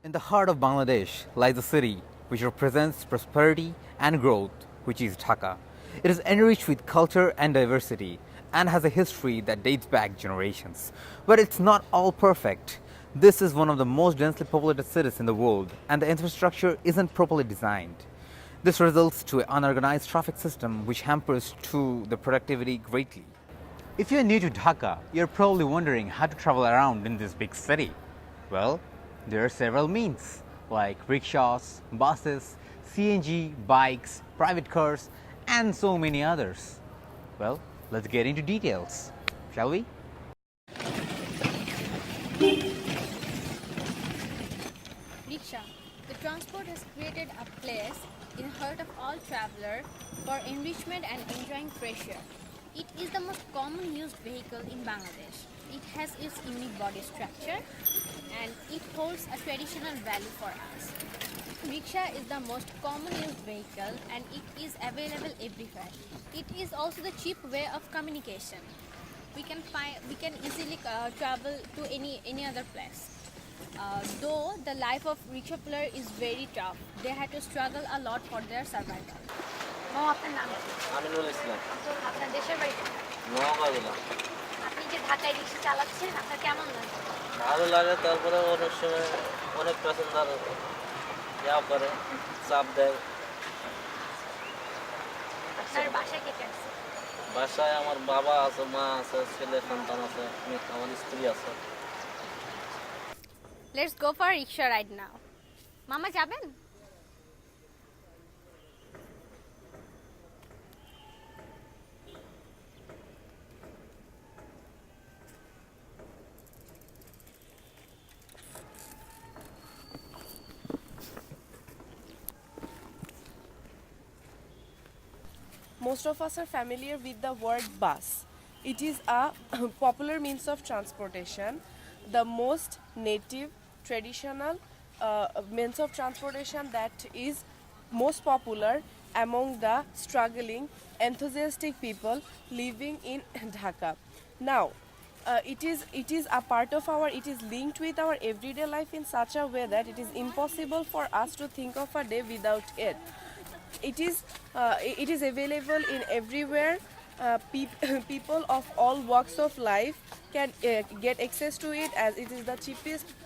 In the heart of Bangladesh lies a city which represents prosperity and growth, which is Dhaka. It is enriched with culture and diversity and has a history that dates back generations. But it's not all perfect. This is one of the most densely populated cities in the world, and the infrastructure isn't properly designed. This results to an unorganized traffic system which hampers to the productivity greatly. If you're new to Dhaka, you're probably wondering how to travel around in this big city. Well, there are several means like rickshaws, buses, CNG, bikes, private cars, and so many others. Well, let's get into details, shall we? Rickshaw. The transport has created a place in the heart of all travelers for enrichment and enjoying fresh air. It is the most common used vehicle in Bangladesh. It has its unique body structure and it holds a traditional value for us. Rickshaw is the most common used vehicle and it is available everywhere. It is also the cheap way of communication. We can easily travel to any other place. Though the life of rickshaw puller is very tough, they had to struggle a lot for their survival. আপনার নাম কি? আমিনুল ইসলাম আপনার দেশের বাড়ি কোথায়? নোয়াখালী। আপনি যে ঢাকায় রিক্সা চালাচ্ছেন আপনার কেমন লাগে? ভালো লাগে, তারপরে অনেক সময় অনেক প্যাসেঞ্জার যা করে চাপ দেয়। আপনার বাসায় কে কে আছে? বাসায় আমার বাবা আছে, মা আছে, ছেলে সন্তান আছে, আমার স্ত্রী আছে। Let's go for a rickshaw ride now. মামা যাবেন? Most of us are familiar with the word bus. It is a popular means of transportation, the most native, traditional means of transportation that is most popular among the struggling, enthusiastic people living in Dhaka. Now, it is a part of it is linked with our everyday life in such a way that it is impossible for us to think of a day without it. It is available in everywhere. People of all walks of life can get access to it as it is the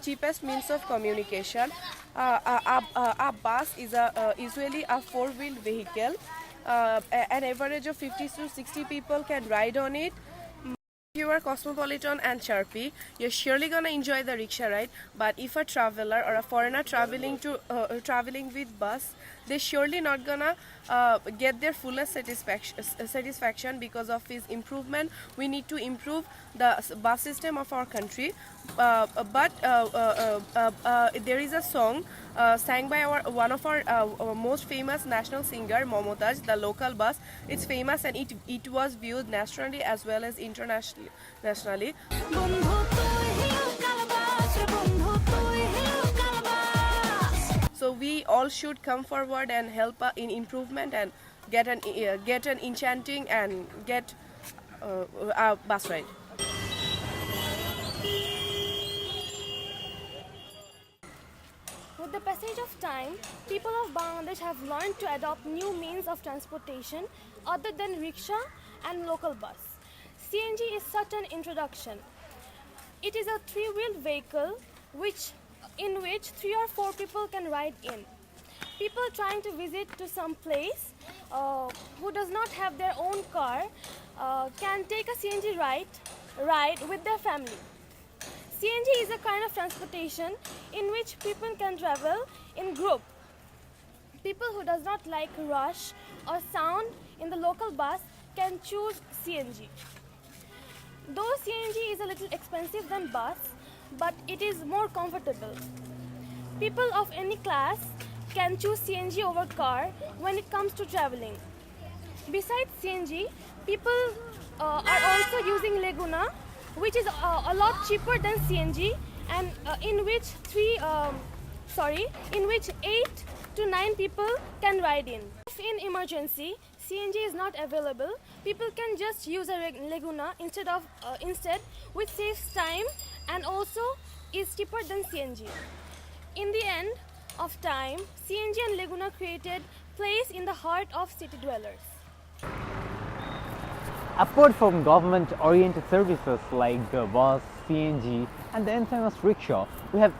cheapest means of communication. A bus is usually a four-wheeled vehicle. An average of 50 to 60 people can ride on it. If you are cosmopolitan and chirpy, you're surely gonna enjoy the rickshaw ride. But if a traveler or a foreigner traveling with bus, they're surely not gonna get their fullest satisfaction because of its improvement. We need to improve the bus system of our country. But there is a song sang by one of our most famous national singer, Momotaz, the local bus. It's famous and it was viewed nationally as well as internationally. So we all should come forward and help in improvement and get an enchanting and get a bus ride. With the passage of time, people of Bangladesh have learned to adopt new means of transportation other than rickshaw and local bus. CNG is such an introduction. It is a three-wheeled vehicle in which 3 or 4 people can ride in. People trying to visit to some place who does not have their own car can take a CNG ride with their family. CNG is a kind of transportation in which people can travel in group. People who does not like rush or sound in the local bus can choose CNG. Though CNG is a little expensive than bus, but it is more comfortable. People of any class can choose CNG over car when it comes to traveling. Besides CNG, people are also using Laguna, which is a lot cheaper than CNG, and in which 8 to 9 people can ride in. If in emergency CNG is not available, people can just use a Laguna instead, which saves time and also is cheaper than CNG. In the end of time, CNG and Laguna created place in the heart of city dwellers. Apart from government-oriented services like the bus, CNG, and the infamous rickshaw, we have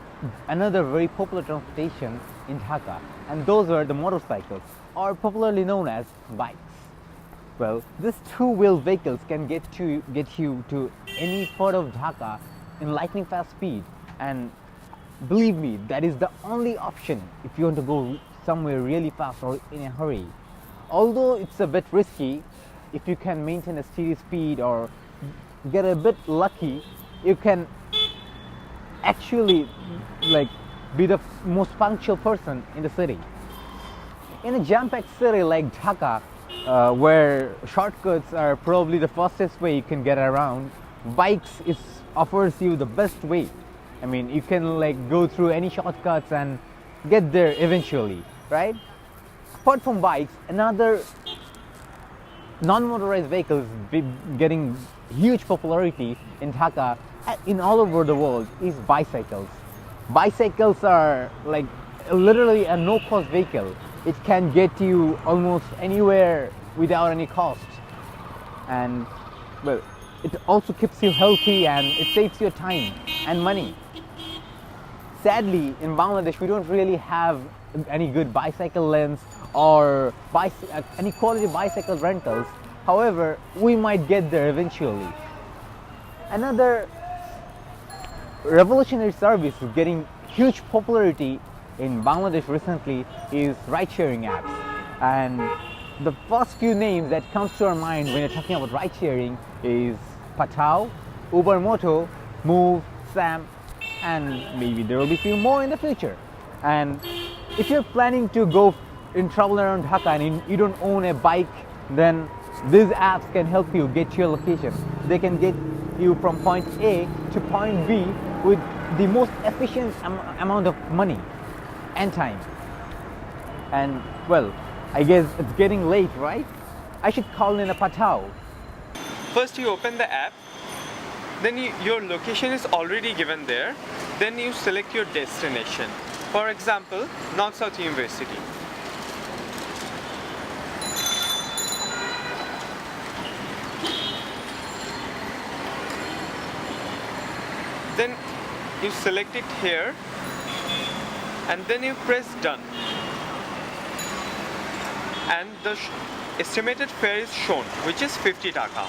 another very popular transportation in Dhaka, and those are the motorcycles, or popularly known as bikes. Well, these two-wheel vehicles can get you to any part of Dhaka in lightning fast speed, and believe me, that is the only option if you want to go somewhere really fast or in a hurry. Although it's a bit risky, if you can maintain a steady speed or get a bit lucky, you can actually be the most punctual person in the city. In a jam-packed city like Dhaka, where shortcuts are probably the fastest way you can get around, bikes offers you the best way. I mean, you can go through any shortcuts and get there eventually, right? Apart from bikes, another non-motorized vehicles getting huge popularity in Dhaka in all over the world is bicycles. Bicycles are literally a no-cost vehicle. It can get you almost anywhere without any cost, and well, it also keeps you healthy and it saves your time and money. Sadly, in Bangladesh, we don't really have any good bicycle lanes or any quality bicycle rentals. However, we might get there eventually. Another revolutionary service getting huge popularity in Bangladesh recently is ride-sharing apps. And the first few names that comes to our mind when you're talking about ride-sharing is Patao, Uber Moto, Move, Sam, and maybe there will be a few more in the future. And if you're planning to go in travel around Dhaka and you don't own a bike, then these apps can help you get to your location. They can get you from point A to point B with the most efficient amount of money and time. And well, I guess it's getting late, right? I should call in a Patao. First you open the app, then your location is already given there, then you select your destination. For example, North South University. Then you select it here and then you press done, and the estimated fare is shown, which is 50 Dhaka.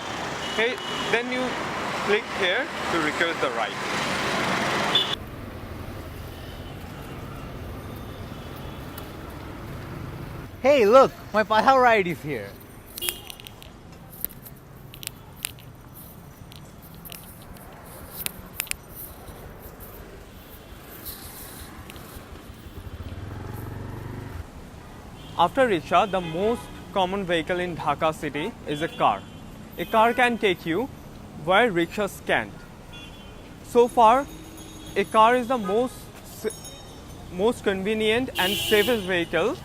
Okay, then you click here to request the ride. Hey, look, my Patao ride is here. After rickshaw, the most common vehicle in Dhaka city is a car. A car can take you where rickshaws can't. So far, a car is the most convenient and safest vehicle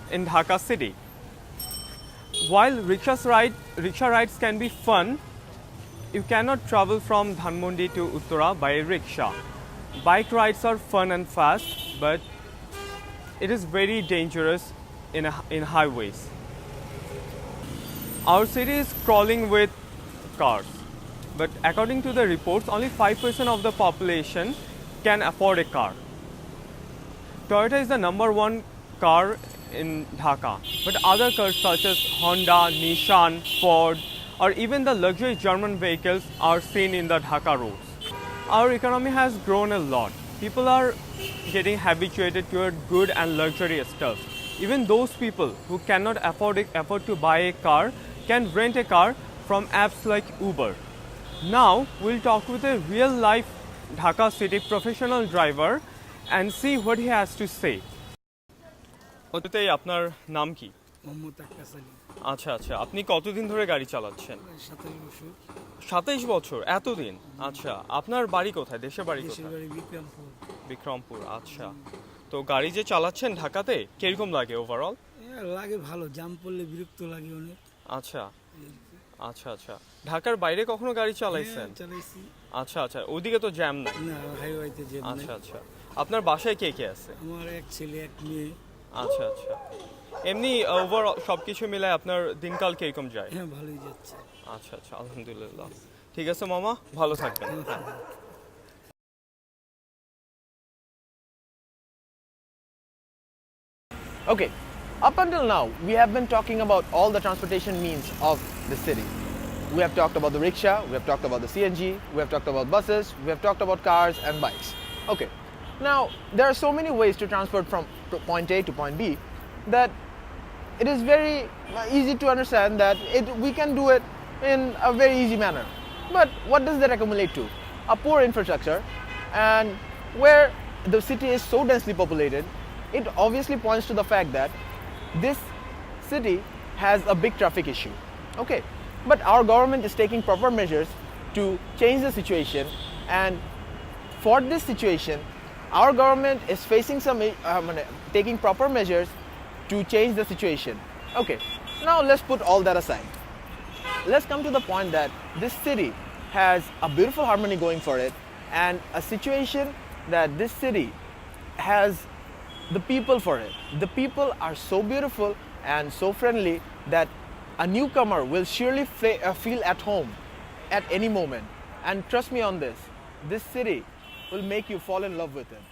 in Dhaka city. While rickshaw rides can be fun, you cannot travel from Dhanmondi to Uttara by a rickshaw. Bike rides are fun and fast, but it is very dangerous in highways. Our city is crawling with cars, but according to the reports, only 5% of the population can afford a car. Toyota is the #1 car in Dhaka, but other cars such as Honda, Nissan, Ford, or even the luxury German vehicles are seen in the Dhaka roads. Our economy has grown a lot. People are getting habituated toward good and luxurious stuff. Even those people who cannot afford to buy a car can rent a car from apps like Uber. Now we'll talk with a real-life Dhaka city professional driver and see what he has to say. ওটাতেই আপনার নাম কি? মোহাম্মদ আক্কাস আলী। আচ্ছা আচ্ছা, আপনি কতদিন ধরে গাড়ি চালাচ্ছেন? 27 বছর। 27 বছর, এতদিন? আচ্ছা, আপনার বাড়ি কোথায়? দেশের বাড়ি দেশের কোথায়? বাড়ি বিক্রমপুর। বিক্রমপুর, আচ্ছা। তো গাড়ি যে চালাচ্ছেন ঢাকাতে কিরকম লাগে ওভারঅল? লাগে ভালো, জাম পড়লে বিরক্ত লাগে অনেক। আচ্ছা। আচ্ছা আচ্ছা, ঢাকার বাইরে কখনো গাড়ি চালাইছেন? চালাইছি আচ্ছা আচ্ছা, ওদিকে তো জ্যাম নাই। না, হাইওয়েতে যে আচ্ছা আচ্ছা, আপনার বাসায় কে কে আছে? আমার এক ছেলে এক মেয়ে। আচ্ছা আচ্ছা, এমনি ওভারঅল সব কিছু মিলায় আপনার দিনকাল কিরকম যায়? হ্যাঁ, ভালোই যাচ্ছে। আচ্ছা আচ্ছা, আলহামদুলিল্লাহ। ঠিক আছে মামা, ভালো থাকবেন। হ্যাঁ। Okay, up until now, we have been talking about all the transportation means of the city. We have talked about the rickshaw, we have talked about the CNG, we have talked about buses, we have talked about cars and bikes. Okay, now there are so many ways to transport from point A to point B that it is very easy to understand that we can do it in a very easy manner. But what does that accumulate to? A poor infrastructure, and where the city is so densely populated, it obviously points to the fact that this city has a big traffic issue. Okay, but our government is taking proper measures to change the situation, and for this situation, our government is facing taking proper measures to change the situation. Okay, now let's put all that aside. Let's come to the point that this city has a beautiful harmony going for it, and a situation that this city has the people for it. The people are so beautiful and so friendly that a newcomer will surely feel at home at any moment. And trust me on this city will make you fall in love with it.